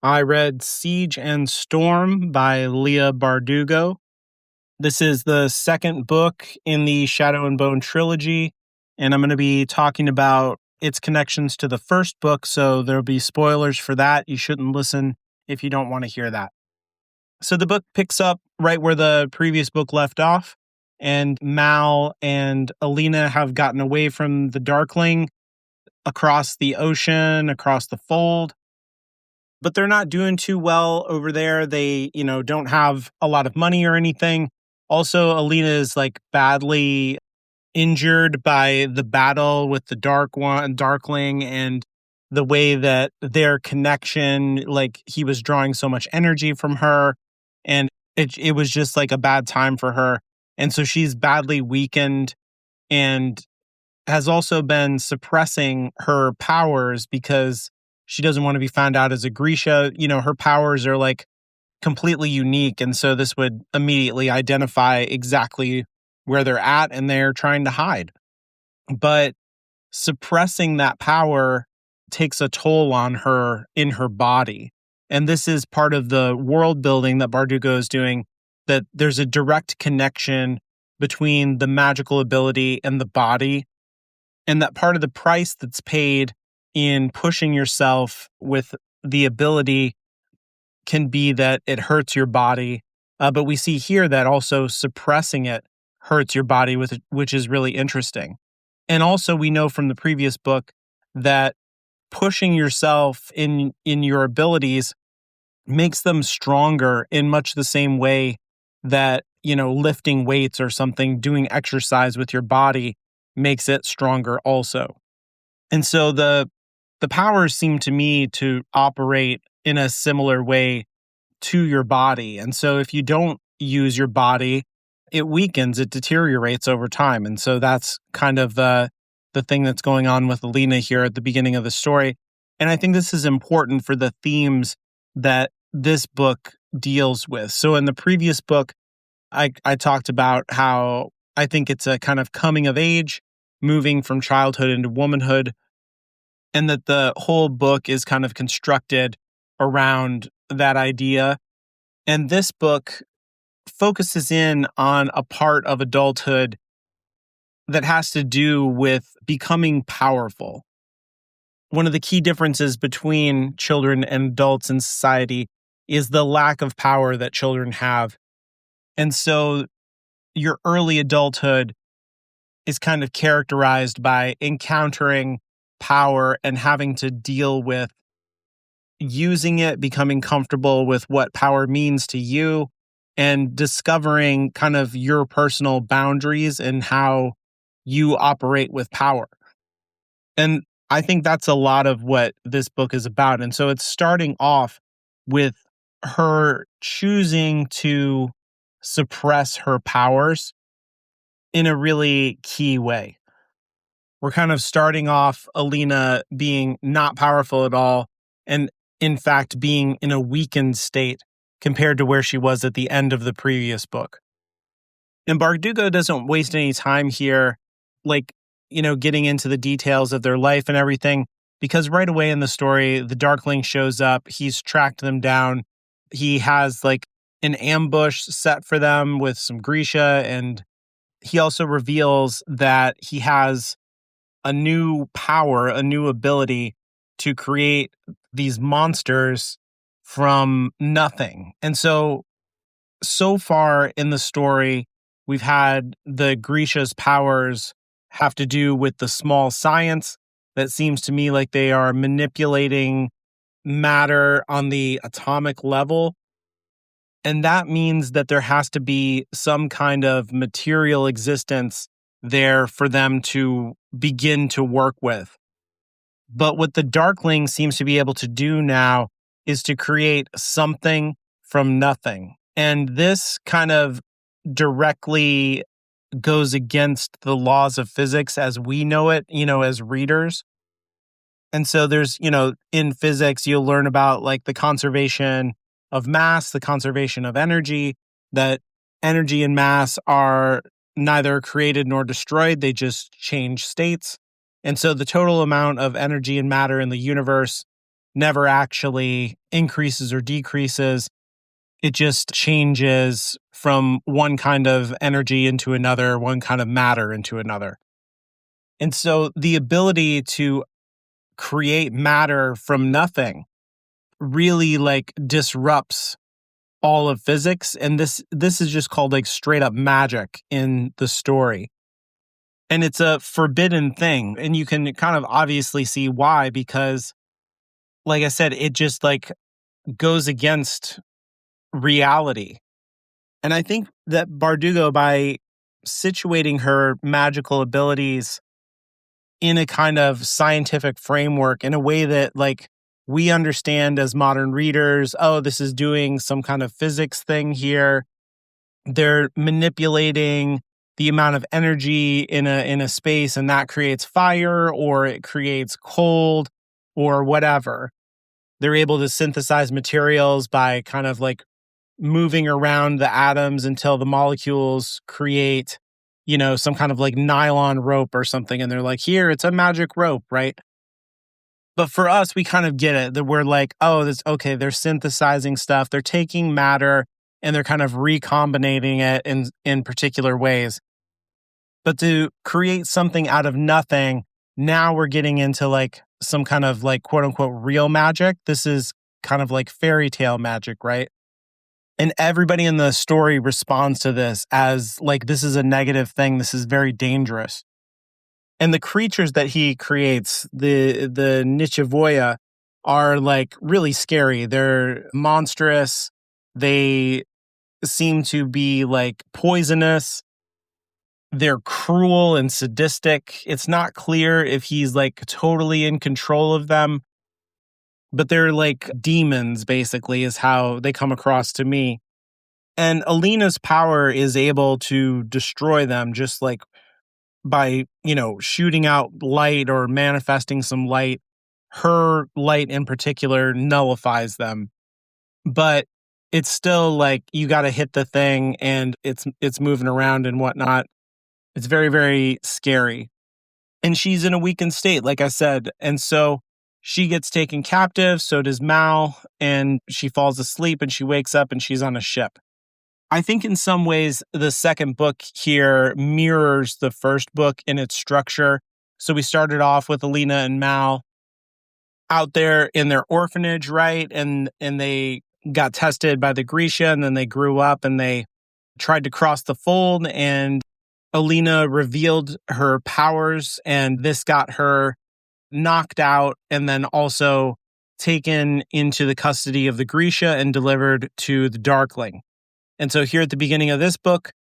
I read Siege and Storm by Leigh Bardugo. This is the second book in the Shadow and Bone trilogy, and I'm going to be talking about its connections to the first book, so there'll be spoilers for that. You shouldn't listen if you don't want to hear that. So the book picks up right where the previous book left off, and Mal and Alina have gotten away from the Darkling across the ocean, across the fold. But they're not doing too well over there. They, don't have a lot of money or anything. Also, Alina is badly injured by the battle with the Darkling, and the way that their connection, he was drawing so much energy from her, and it was just a bad time for her. And so she's badly weakened and has also been suppressing her powers because she doesn't want to be found out as a Grisha. Her powers are completely unique. And so this would immediately identify exactly where they're at, and they're trying to hide. But suppressing that power takes a toll on her in her body. And this is part of the world building that Bardugo is doing, that there's a direct connection between the magical ability and the body. And that part of the price that's paid in pushing yourself with the ability can be that it hurts your body. But we see here that also suppressing it hurts your body, which is really interesting. And also we know from the previous book that pushing yourself in your abilities makes them stronger in much the same way that, lifting weights or something, doing exercise with your body makes it stronger also. And so the powers seem to me to operate in a similar way to your body. And so if you don't use your body, it weakens, it deteriorates over time. And so that's kind of the thing that's going on with Alina here at the beginning of the story. And I think this is important for the themes that this book deals with. So in the previous book, I talked about how I think it's a kind of coming of age, moving from childhood into womanhood, and that the whole book is kind of constructed around that idea. And this book focuses in on a part of adulthood that has to do with becoming powerful. One of the key differences between children and adults in society is the lack of power that children have. And so your early adulthood is kind of characterized by encountering power and having to deal with using it, becoming comfortable with what power means to you, and discovering kind of your personal boundaries and how you operate with power. And I think that's a lot of what this book is about. And so it's starting off with her choosing to suppress her powers in a really key way. We're kind of starting off Alina being not powerful at all, and in fact being in a weakened state compared to where she was at the end of the previous book. And Bardugo doesn't waste any time here, getting into the details of their life and everything, because right away in the story, the Darkling shows up. He's tracked them down. He has an ambush set for them with some Grisha, and he also reveals that he has a new power, a new ability to create these monsters from nothing. And so far in the story, we've had the Grisha's powers have to do with the small science that seems to me like they are manipulating matter on the atomic level. And that means that there has to be some kind of material existence there for them to begin to work with. But what the Darkling seems to be able to do now is to create something from nothing. And this kind of directly goes against the laws of physics as we know it, as readers. And so there's, in physics, you'll learn about the conservation of mass, the conservation of energy, that energy and mass are neither created nor destroyed. They just change states. And so the total amount of energy and matter in the universe never actually increases or decreases. It just changes from one kind of energy into another, one kind of matter into another. And so the ability to create matter from nothing really like disrupts all of physics. And this is just called like straight up magic in the story. And it's a forbidden thing. And you can kind of obviously see why, because like I said, it just like goes against reality. And I think that Bardugo, by situating her magical abilities in a kind of scientific framework, in a way that like we understand as modern readers, oh, this is doing some kind of physics thing here. They're manipulating the amount of energy in a space, and that creates fire or it creates cold or whatever. They're able to synthesize materials by kind of like moving around the atoms until the molecules create, some kind of like nylon rope or something. And they're like, here, it's a magic rope, right? But for us, we kind of get it that we're like, oh, this okay, they're synthesizing stuff. They're taking matter and they're kind of recombinating it in particular ways. But to create something out of nothing, now we're getting into like some kind of like quote unquote real magic. This is kind of like fairy tale magic, right? And everybody in the story responds to this as like, this is a negative thing. This is very dangerous. And the creatures that he creates, the Nichevoya, are like really scary. They're monstrous. They seem to be like poisonous. They're cruel and sadistic. It's not clear if he's like totally in control of them, but they're like demons, basically, is how they come across to me. And Alina's power is able to destroy them just like by, shooting out light or manifesting some light. Her light in particular nullifies them. But it's still like you got to hit the thing and it's moving around and whatnot. It's very, very scary. And she's in a weakened state, like I said. And so she gets taken captive, so does Mal, and she falls asleep and she wakes up and she's on a ship. I think in some ways, the second book here mirrors the first book in its structure. So we started off with Alina and Mal out there in their orphanage, right? And they got tested by the Grisha, and then they grew up and they tried to cross the fold, and Alina revealed her powers, and this got her knocked out and then also taken into the custody of the Grisha and delivered to the Darkling. And so here at the beginning of this book,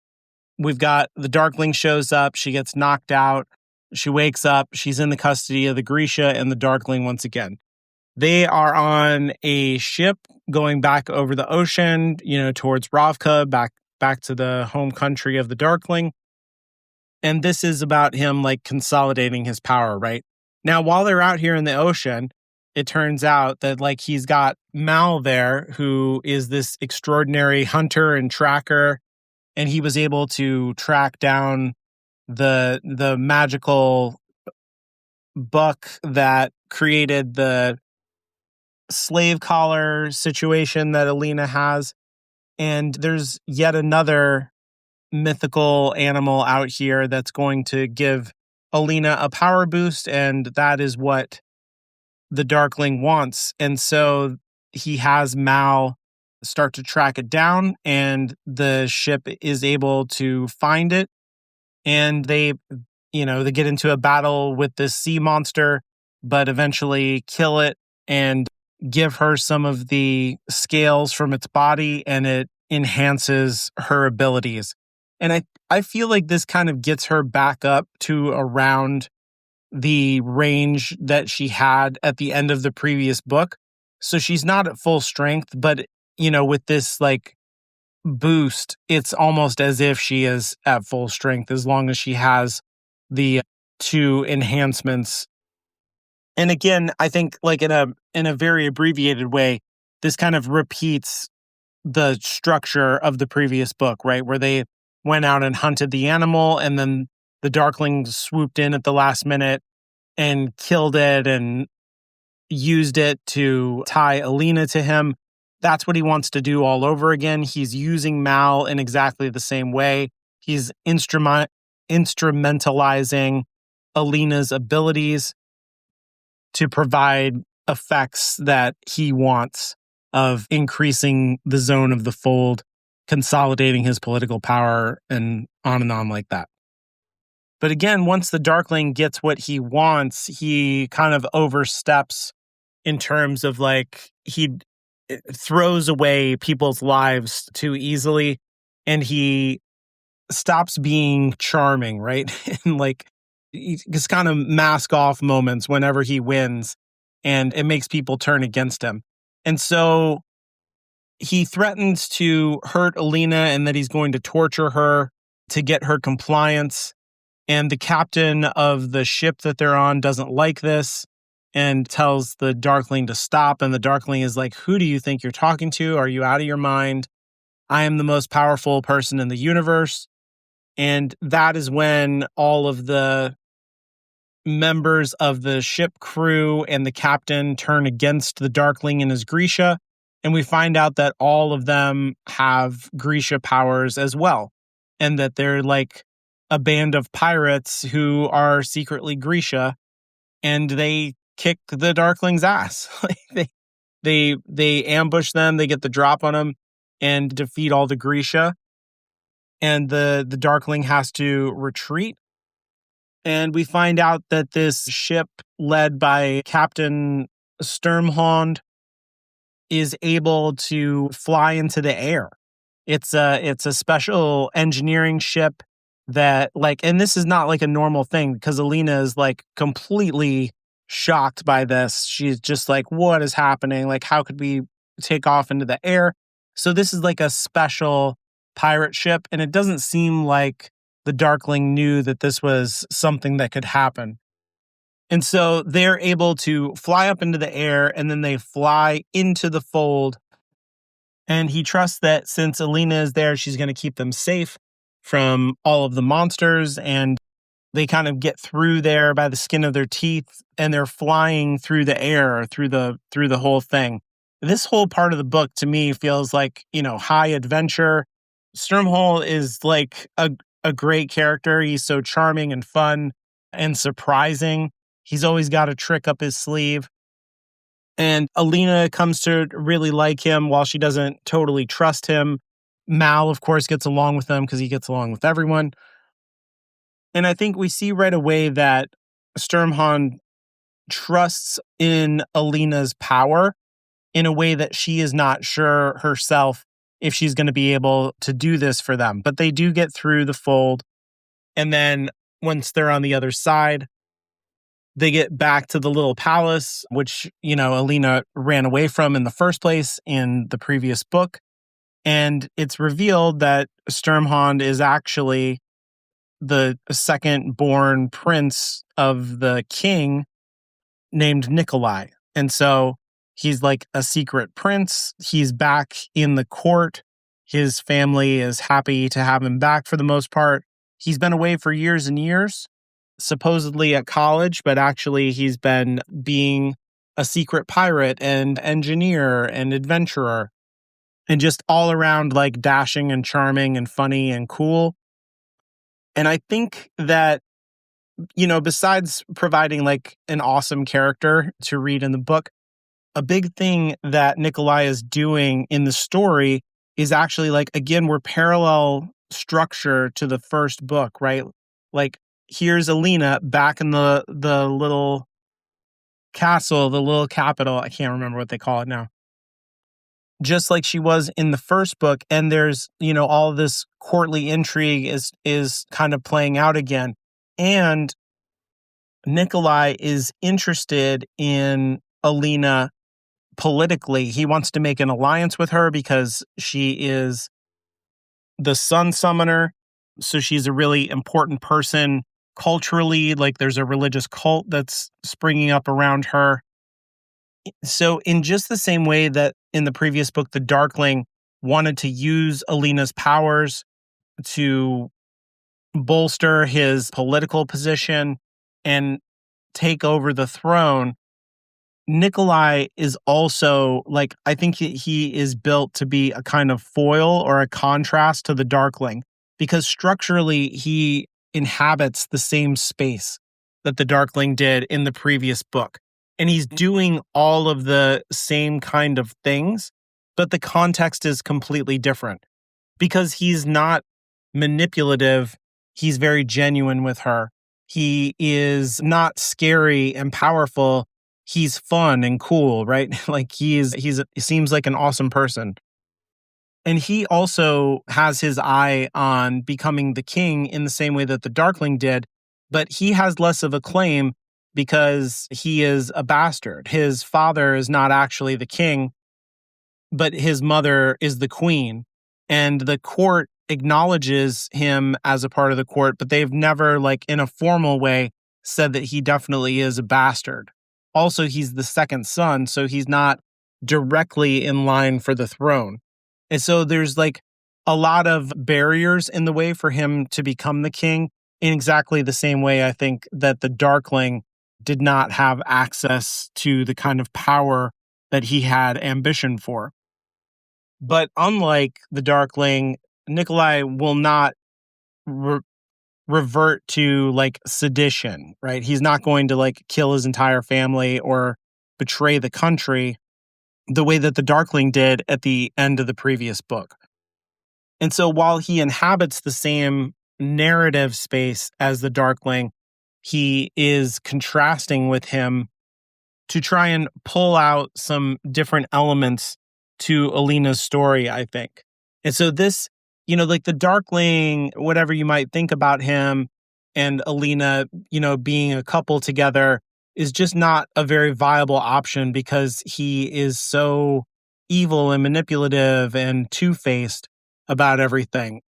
we've got the Darkling shows up, she gets knocked out, she wakes up, she's in the custody of the Grisha and the Darkling once again. They are on a ship going back over the ocean, towards Ravka, back to the home country of the Darkling. And this is about him like consolidating his power, right? Now, while they're out here in the ocean, it turns out that like he's got Mal there, who is this extraordinary hunter and tracker, and he was able to track down the magical book that created the slave collar situation that Alina has. And there's yet another mythical animal out here that's going to give Alina a power boost, and that is what the Darkling wants. And so he has Mal start to track it down, and the ship is able to find it, and they get into a battle with this sea monster, but eventually kill it and give her some of the scales from its body, and it enhances her abilities. And I feel like this kind of gets her back up to around the range that she had at the end of the previous book. So she's not at full strength, but, with this like boost, it's almost as if she is at full strength as long as she has the two enhancements. And again, I think like in a very abbreviated way, this kind of repeats the structure of the previous book, right? Where they went out and hunted the animal, and then the Darkling swooped in at the last minute and killed it and used it to tie Alina to him. That's what he wants to do all over again. He's using Mal in exactly the same way. He's instrumentalizing Alina's abilities to provide effects that he wants of increasing the zone of the fold, consolidating his political power, and on like that. But again, once the Darkling gets what he wants, he kind of oversteps in terms of like he throws away people's lives too easily, and he stops being charming, right? And like he just kind of mask off moments whenever he wins, and it makes people turn against him. And so he threatens to hurt Alina and that he's going to torture her to get her compliance. And the captain of the ship that they're on doesn't like this and tells the Darkling to stop. And the Darkling is like, who do you think you're talking to? Are you out of your mind? I am the most powerful person in the universe. And that is when all of the members of the ship crew and the captain turn against the Darkling and his Grisha. And we find out that all of them have Grisha powers as well. And that they're like a band of pirates who are secretly Grisha, and they kick the Darkling's ass. Like they ambush them, they get the drop on them, and defeat all the Grisha. And the Darkling has to retreat. And we find out that this ship led by Captain Sturmhond is able to fly into the air. It's a special engineering ship that like, and this is not like a normal thing because Alina is like completely shocked by this. She's just like, what is happening? Like, how could we take off into the air? So this is like a special pirate ship, and it doesn't seem like the Darkling knew that this was something that could happen. And so they're able to fly up into the air, and then they fly into the fold. And he trusts that since Alina is there, she's going to keep them safe from all of the monsters. And they kind of get through there by the skin of their teeth, and they're flying through the air through the whole thing. This whole part of the book to me feels like, high adventure. Sturmhole is like a great character. He's so charming and fun and surprising. He's always got a trick up his sleeve. And Alina comes to really like him while she doesn't totally trust him. Mal, of course, gets along with them because he gets along with everyone. And I think we see right away that Sturmhond trusts in Alina's power in a way that she is not sure herself if she's going to be able to do this for them. But they do get through the fold. And then once they're on the other side, they get back to the little palace, which, Alina ran away from in the first place in the previous book. And it's revealed that Sturmhond is actually the second born prince of the king named Nikolai. And so he's like a secret prince. He's back in the court. His family is happy to have him back for the most part. He's been away for years and years, supposedly at college, but actually he's been being a secret pirate and engineer and adventurer and just all around like dashing and charming and funny and cool. And I think that, besides providing like an awesome character to read in the book, a big thing that Nikolai is doing in the story is actually like, again, we're parallel structure to the first book, right? Like, here's Alina back in the little castle, the little capital. I can't remember what they call it now. Just like she was in the first book. And there's, all this courtly intrigue is kind of playing out again. And Nikolai is interested in Alina politically. He wants to make an alliance with her because she is the sun summoner. So she's a really important person culturally. Like there's a religious cult that's springing up around her. So in just the same way that in the previous book, the Darkling wanted to use Alina's powers to bolster his political position and take over the throne, Nikolai is also like, I think he is built to be a kind of foil or a contrast to the Darkling, because structurally he inhabits the same space that the Darkling did in the previous book. And he's doing all of the same kind of things, but the context is completely different because he's not manipulative. He's very genuine with her. He is not scary and powerful. He's fun and cool, right? Like he seems like an awesome person. And he also has his eye on becoming the king in the same way that the Darkling did, but he has less of a claim because he is a bastard. His father is not actually the king, but his mother is the queen. And the court acknowledges him as a part of the court, but they've never, like in a formal way, said that he definitely is a bastard. Also, he's the second son, so he's not directly in line for the throne. And so there's like a lot of barriers in the way for him to become the king, in exactly the same way I think that the Darkling did not have access to the kind of power that he had ambition for. But unlike the Darkling, Nikolai will not revert to like sedition, right? He's not going to like kill his entire family or betray the country the way that the Darkling did at the end of the previous book. And so while he inhabits the same narrative space as the Darkling, he is contrasting with him to try and pull out some different elements to Alina's story, I think. And so this, like the Darkling, whatever you might think about him and Alina, being a couple together is just not a very viable option because he is so evil and manipulative and two-faced about everything.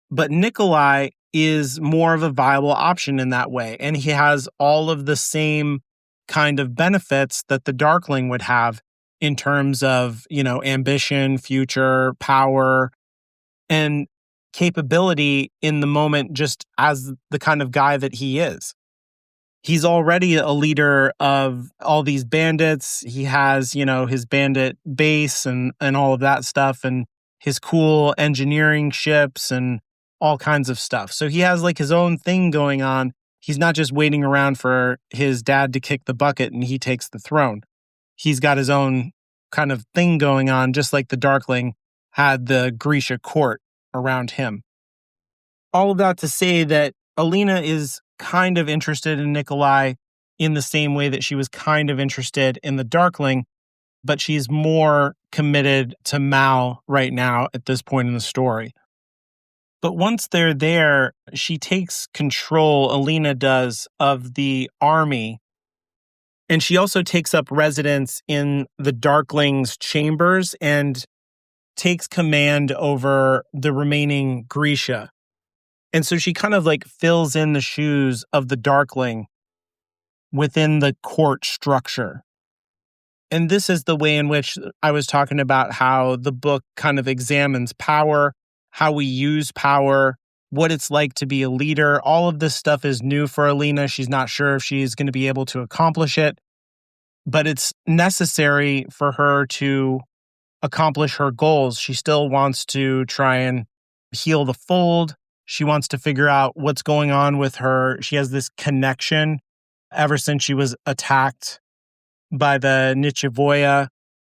But Nikolai is more of a viable option in that way. And he has all of the same kind of benefits that the Darkling would have in terms of, ambition, future, power, and capability in the moment, just as the kind of guy that he is. He's already a leader of all these bandits. He has, his bandit base and all of that stuff, and his cool engineering ships and all kinds of stuff. So he has like his own thing going on. He's not just waiting around for his dad to kick the bucket and he takes the throne. He's got his own kind of thing going on, just like the Darkling had the Grisha court around him. All of that to say that Alina is kind of interested in Nikolai in the same way that she was kind of interested in the Darkling, but she's more committed to Mal right now at this point in the story. But once they're there, she takes control, Alina does, of the army. And she also takes up residence in the Darkling's chambers and takes command over the remaining Grisha. And so she kind of like fills in the shoes of the Darkling within the court structure. And this is the way in which I was talking about how the book kind of examines power, how we use power, what it's like to be a leader. All of this stuff is new for Alina. She's not sure if she's going to be able to accomplish it, but it's necessary for her to accomplish her goals. She still wants to try and heal the fold. She wants to figure out what's going on with her. She has this connection ever since she was attacked by the Nichevoya.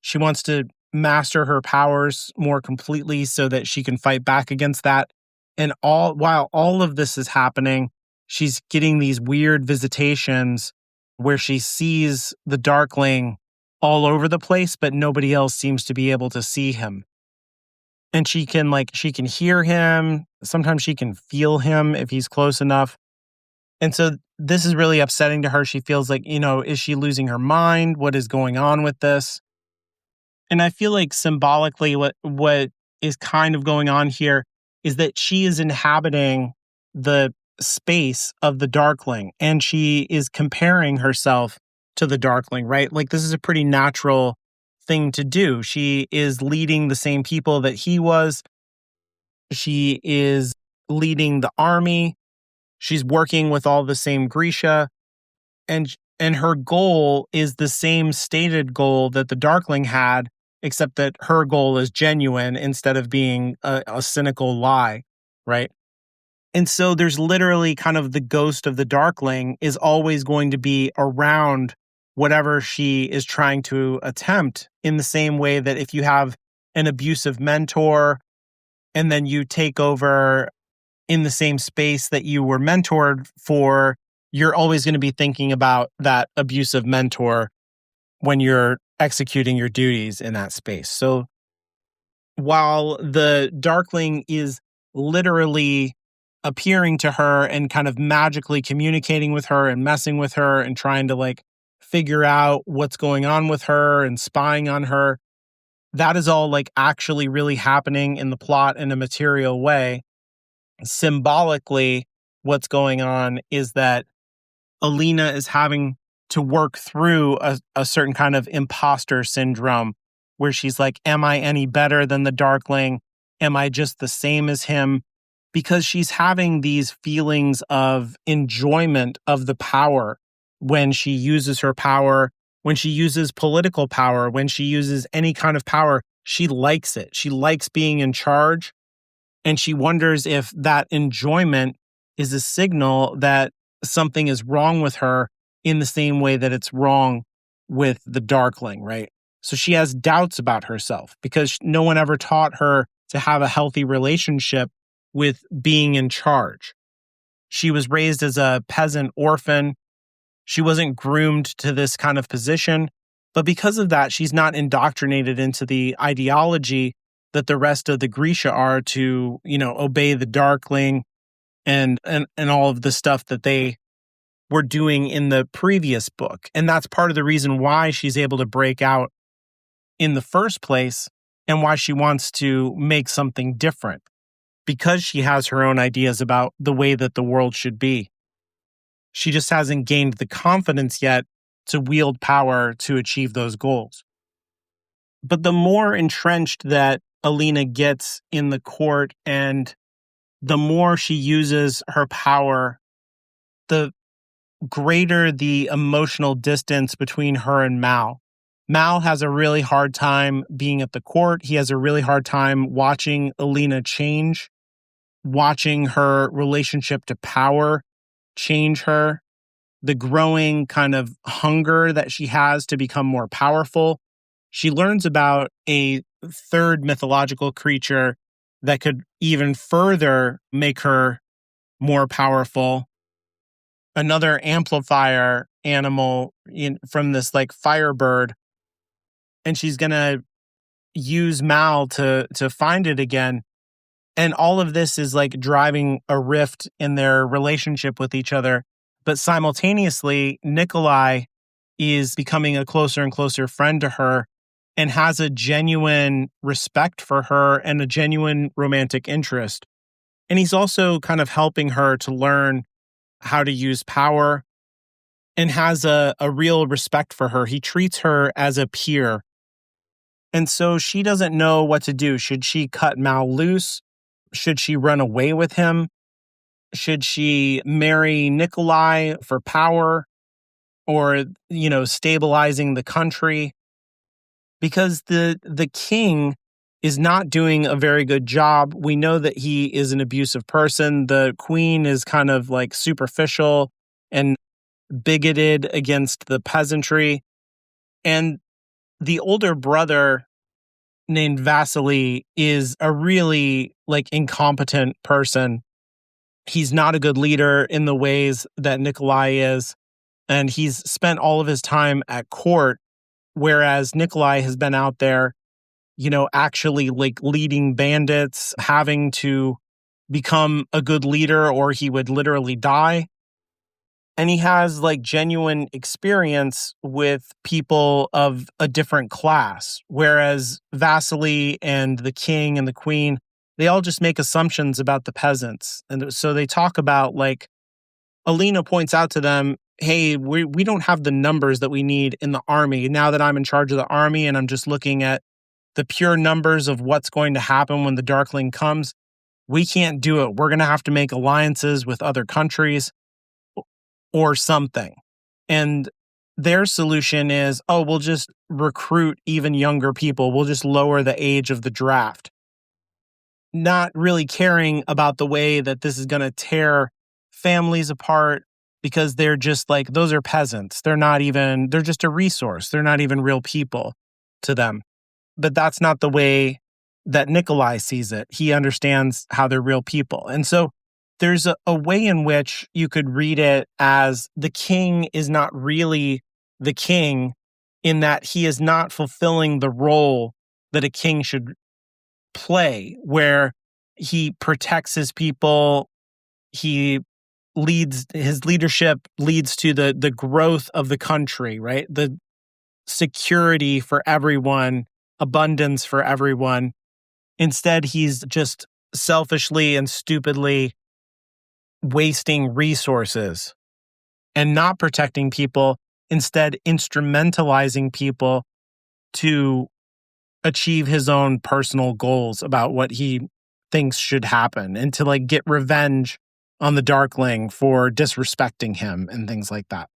She wants to master her powers more completely so that she can fight back against that. And while all of this is happening, she's getting these weird visitations where she sees the Darkling all over the place, but nobody else seems to be able to see him. And she can hear him. Sometimes she can feel him if he's close enough. And so this is really upsetting to her. She feels like, is she losing her mind? What is going on with this? And I feel like symbolically what is kind of going on here is that she is inhabiting the space of the Darkling and she is comparing herself to the Darkling, right? Like this is a pretty natural thing to do. She is leading the same people that he was. She is leading the army. She's working with all the same Grisha. And And her goal is the same stated goal that the Darkling had, except that her goal is genuine instead of being a cynical lie, right? And so there's literally kind of the ghost of the Darkling is always going to be around whatever she is trying to attempt, in the same way that if you have an abusive mentor and then you take over in the same space that you were mentored for, you're always going to be thinking about that abusive mentor when you're executing your duties in that space. So while the Darkling is literally appearing to her and kind of magically communicating with her and messing with her and trying to like figure out what's going on with her and spying on her, that is all like actually really happening in the plot in a material way. Symbolically, what's going on is that Alina is having to work through a certain kind of imposter syndrome where she's like, am I any better than the Darkling? Am I just the same as him? Because she's having these feelings of enjoyment of the power when she uses her power, when she uses political power, when she uses any kind of power. She likes it. She likes being in charge. And she wonders if that enjoyment is a signal that something is wrong with her, in the same way that it's wrong with the Darkling, right? So she has doubts about herself because no one ever taught her to have a healthy relationship with being in charge. She was raised as a peasant orphan. She wasn't groomed to this kind of position. But because of that, she's not indoctrinated into the ideology that the rest of the Grisha are to, obey the Darkling and all of the stuff that they were doing in the previous book. And that's part of the reason why she's able to break out in the first place and why she wants to make something different, because she has her own ideas about the way that the world should be. She just hasn't gained the confidence yet to wield power to achieve those goals. But the more entrenched that Alina gets in the court and the more she uses her power, the greater the emotional distance between her and Mal. Mal has a really hard time being at the court. He has a really hard time watching Alina change, watching her relationship to power change her, the growing kind of hunger that she has to become more powerful. She learns about a third mythological creature that could even further make her more powerful. Another amplifier animal from this like firebird, and she's gonna use Mal to find it again. And all of this is like driving a rift in their relationship with each other. But simultaneously, Nikolai is becoming a closer and closer friend to her and has a genuine respect for her and a genuine romantic interest. And he's also kind of helping her to learn how to use power and has a real respect for her. He treats her as a peer. And so she doesn't know what to do. Should she cut Mal loose? Should she run away with him? Should she marry Nikolai for power or, stabilizing the country? Because the king is not doing a very good job. We know that he is an abusive person. The queen is kind of like superficial and bigoted against the peasantry. And the older brother named Vasily is a really like incompetent person. He's not a good leader in the ways that Nikolai is. And he's spent all of his time at court, whereas Nikolai has been out there, actually like leading bandits, having to become a good leader or he would literally die. And he has like genuine experience with people of a different class, whereas Vasily and the king and the queen, they all just make assumptions about the peasants. And so they talk about like, Alina points out to them, hey, we don't have the numbers that we need in the army. Now that I'm in charge of the army and I'm just looking at the pure numbers of what's going to happen when the Darkling comes, we can't do it. We're going to have to make alliances with other countries or something. And their solution is, oh, we'll just recruit even younger people. We'll just lower the age of the draft. Not really caring about the way that this is going to tear families apart because they're just like, those are peasants. They're just a resource. They're not even real people to them. But that's not the way that Nikolai sees it. He understands how they're real people. And so there's a way in which you could read it as the king is not really the king, in that he is not fulfilling the role that a king should play, where he protects his people, his leadership leads to the growth of the country, right? The security for everyone, abundance for everyone. Instead, he's just selfishly and stupidly wasting resources and not protecting people, instead instrumentalizing people to achieve his own personal goals about what he thinks should happen, and to like get revenge on the Darkling for disrespecting him and things like that.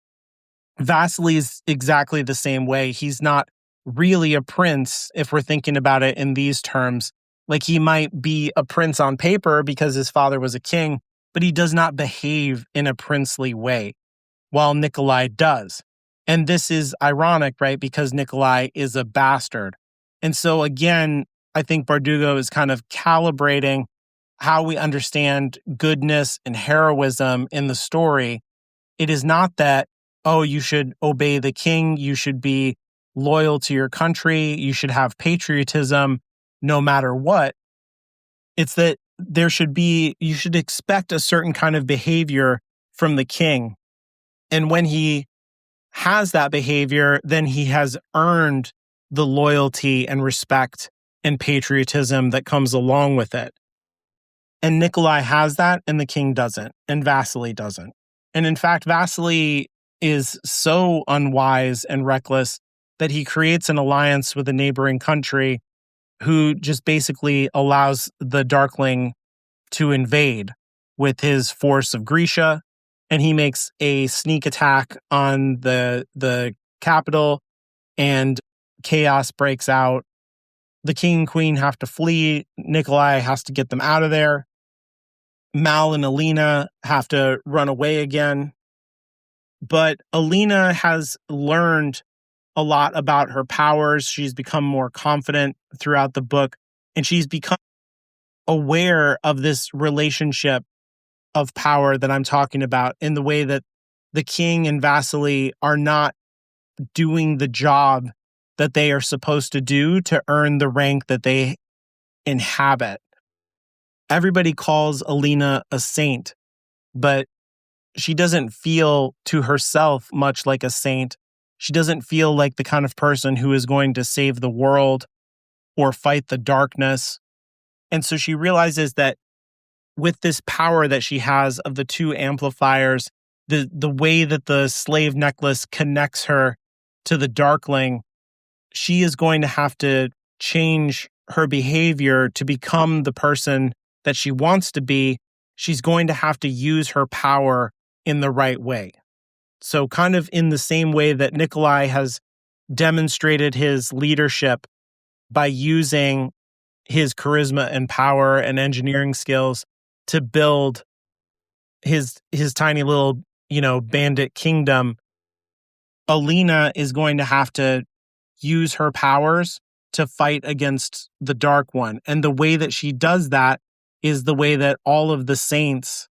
Vasily is exactly the same way. He's not really a prince if we're thinking about it in these terms. Like, he might be a prince on paper because his father was a king, but he does not behave in a princely way, while Nikolai does. And this is ironic, right? Because Nikolai is a bastard. And so again, I think Bardugo is kind of calibrating how we understand goodness and heroism in the story. It is not that, oh, you should obey the king, you should be loyal to your country, you should have patriotism no matter what. It's that you should expect a certain kind of behavior from the king. And when he has that behavior, then he has earned the loyalty and respect and patriotism that comes along with it. And Nikolai has that, and the king doesn't, and Vasily doesn't. And in fact, Vasily is so unwise and reckless that he creates an alliance with a neighboring country who just basically allows the Darkling to invade with his force of Grisha, and he makes a sneak attack on the capital, and chaos breaks out. The king and queen have to flee. Nikolai has to get them out of there. Mal and Alina have to run away again. But Alina has learned a lot about her powers. She's become more confident throughout the book, and she's become aware of this relationship of power that I'm talking about, in the way that the king and Vasily are not doing the job that they are supposed to do to earn the rank that they inhabit. Everybody calls Alina a saint, but she doesn't feel to herself much like a saint. She doesn't feel like the kind of person who is going to save the world or fight the darkness. And so she realizes that with this power that she has of the two amplifiers, the way that the slave necklace connects her to the Darkling, she is going to have to change her behavior to become the person that she wants to be. She's going to have to use her power in the right way. So kind of in the same way that Nikolai has demonstrated his leadership by using his charisma and power and engineering skills to build his tiny little, bandit kingdom, Alina is going to have to use her powers to fight against the Dark One. And the way that she does that is the way that all of the saints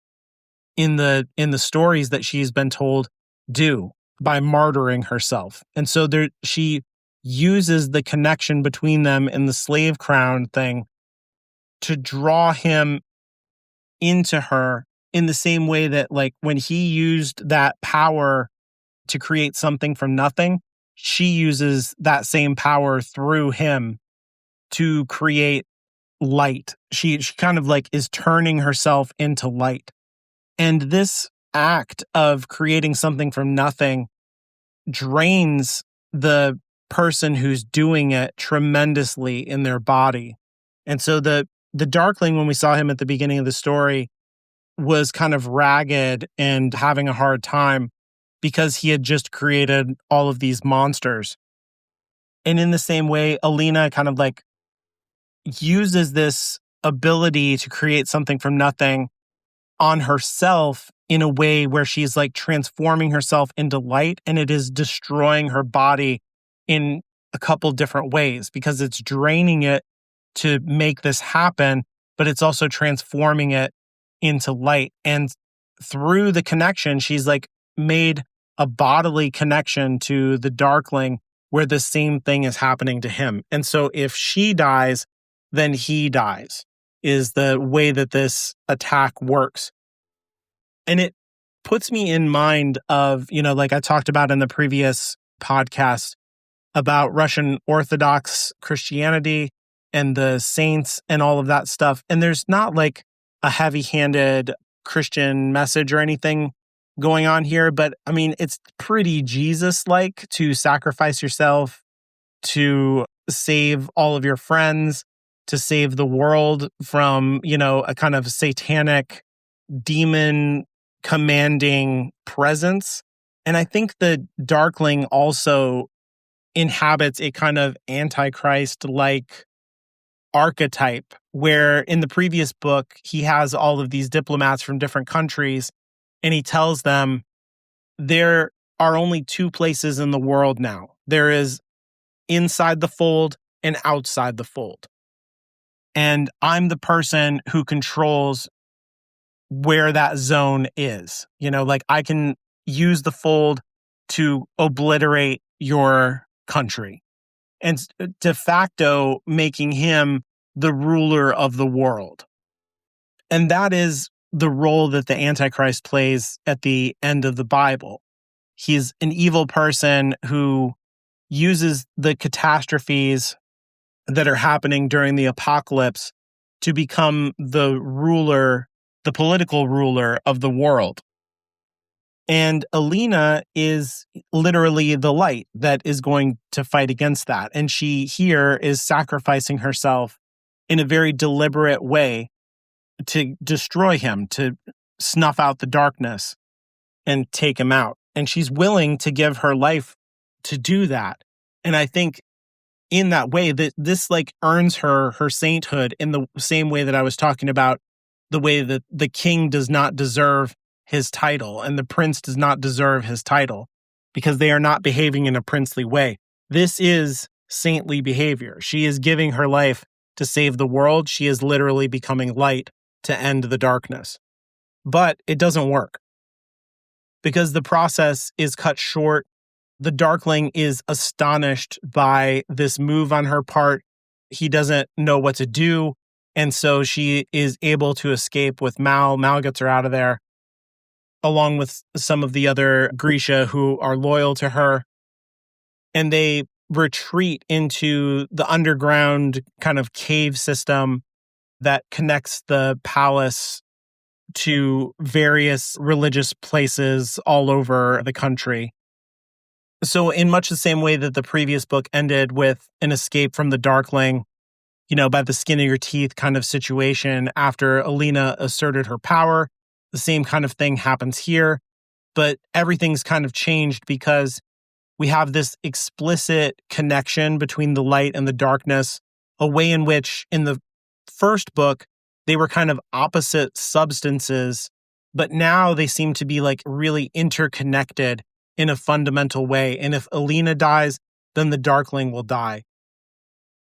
in the stories that she's been told do, by martyring herself. And so she uses the connection between them and the slave crown thing to draw him into her, in the same way that, like, when he used that power to create something from nothing, she uses that same power through him to create light. She kind of like is turning herself into light. And this act of creating something from nothing drains the person who's doing it tremendously in their body. And so the Darkling, when we saw him at the beginning of the story, was kind of ragged and having a hard time. because he had just created all of these monsters. And in the same way, Alina kind of like uses this ability to create something from nothing on herself in a way where she's like transforming herself into light, and it is destroying her body in a couple different ways because it's draining it to make this happen, but it's also transforming it into light. And through the connection, she's like made a bodily connection to the Darkling where the same thing is happening to him. And so if she dies, then he dies, is the way that this attack works. And it puts me in mind of, like I talked about in the previous podcast about Russian Orthodox Christianity and the saints and all of that stuff. And there's not like a heavy-handed Christian message or anything going on here, but I mean, it's pretty Jesus-like to sacrifice yourself to save all of your friends, to save the world from, a kind of satanic demon commanding presence. And I think the Darkling also inhabits a kind of Antichrist-like archetype, where in the previous book, he has all of these diplomats from different countries, and he tells them there are only two places in the world now. There is inside the fold and outside the fold. And I'm the person who controls where that zone is. Like I can use the fold to obliterate your country, and de facto making him the ruler of the world. And that is the role that the Antichrist plays at the end of the Bible. He's an evil person who uses the catastrophes that are happening during the apocalypse to become the ruler, the political ruler of the world. And Alina is literally the light that is going to fight against that. And she here is sacrificing herself in a very deliberate way to destroy him, to snuff out the darkness and take him out. And she's willing to give her life to do that. And I think in that way that this like earns her sainthood in the same way that I was talking about, the way that the king does not deserve his title and the prince does not deserve his title because they are not behaving in a princely way. This is saintly behavior. She is giving her life to save the world. She is literally becoming light to end the darkness. But it doesn't work because the process is cut short. The Darkling is astonished by this move on her part. He doesn't know what to do. And so she is able to escape with Mal. Mal gets her out of there, along with some of the other Grisha who are loyal to her. And they retreat into the underground kind of cave system that connects the palace to various religious places all over the country. So in much the same way that the previous book ended with an escape from the Darkling, by the skin of your teeth kind of situation after Alina asserted her power, the same kind of thing happens here. But everything's kind of changed because we have this explicit connection between the light and the darkness, a way in which in the first book, they were kind of opposite substances, but now they seem to be like really interconnected in a fundamental way. And if Alina dies, then the Darkling will die.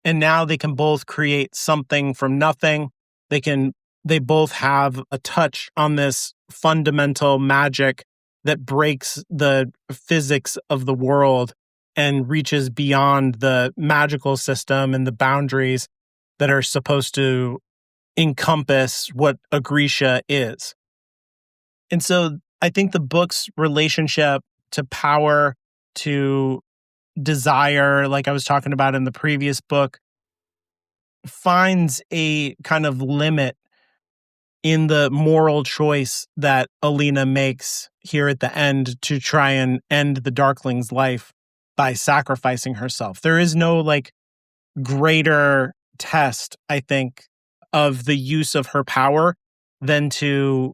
And now they can both create something from nothing. They both have a touch on this fundamental magic that breaks the physics of the world and reaches beyond the magical system and the boundaries that are supposed to encompass what a Grisha is. And so I think the book's relationship to power, to desire, like I was talking about in the previous book, finds a kind of limit in the moral choice that Alina makes here at the end to try and end the Darkling's life by sacrificing herself. There is no like greater test, I think, of the use of her power than to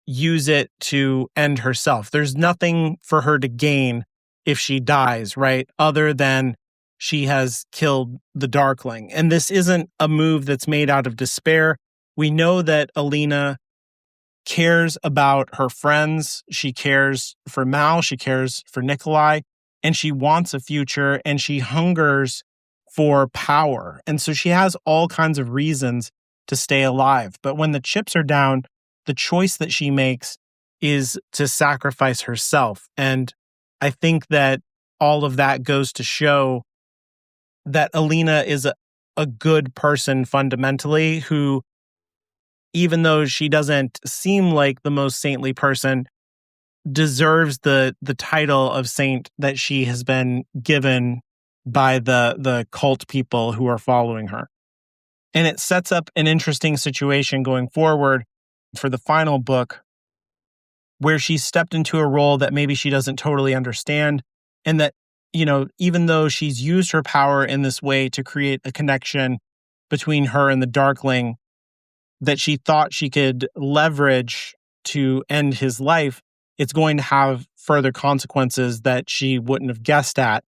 use it to end herself. There's nothing for her to gain if she dies, right? Other than she has killed the Darkling. And this isn't a move that's made out of despair. We know that Alina cares about her friends. She cares for Mal. She cares for Nikolai. And she wants a future, and she hungers for power. And so she has all kinds of reasons to stay alive. But when the chips are down, the choice that she makes is to sacrifice herself. And I think that all of that goes to show that Alina is a good person fundamentally, who, even though she doesn't seem like the most saintly person, deserves the title of saint that she has been given by the cult people who are following her. And it sets up an interesting situation going forward for the final book, where she stepped into a role that maybe she doesn't totally understand, and that, even though she's used her power in this way to create a connection between her and the Darkling that she thought she could leverage to end his life, it's going to have further consequences that she wouldn't have guessed at,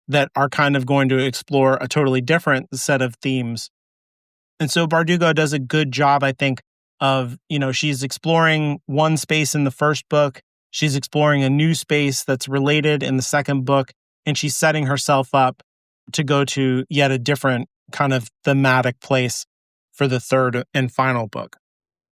that are kind of going to explore a totally different set of themes. And so Bardugo does a good job, I think, of, she's exploring one space in the first book, she's exploring a new space that's related in the second book, and she's setting herself up to go to yet a different kind of thematic place for the third and final book.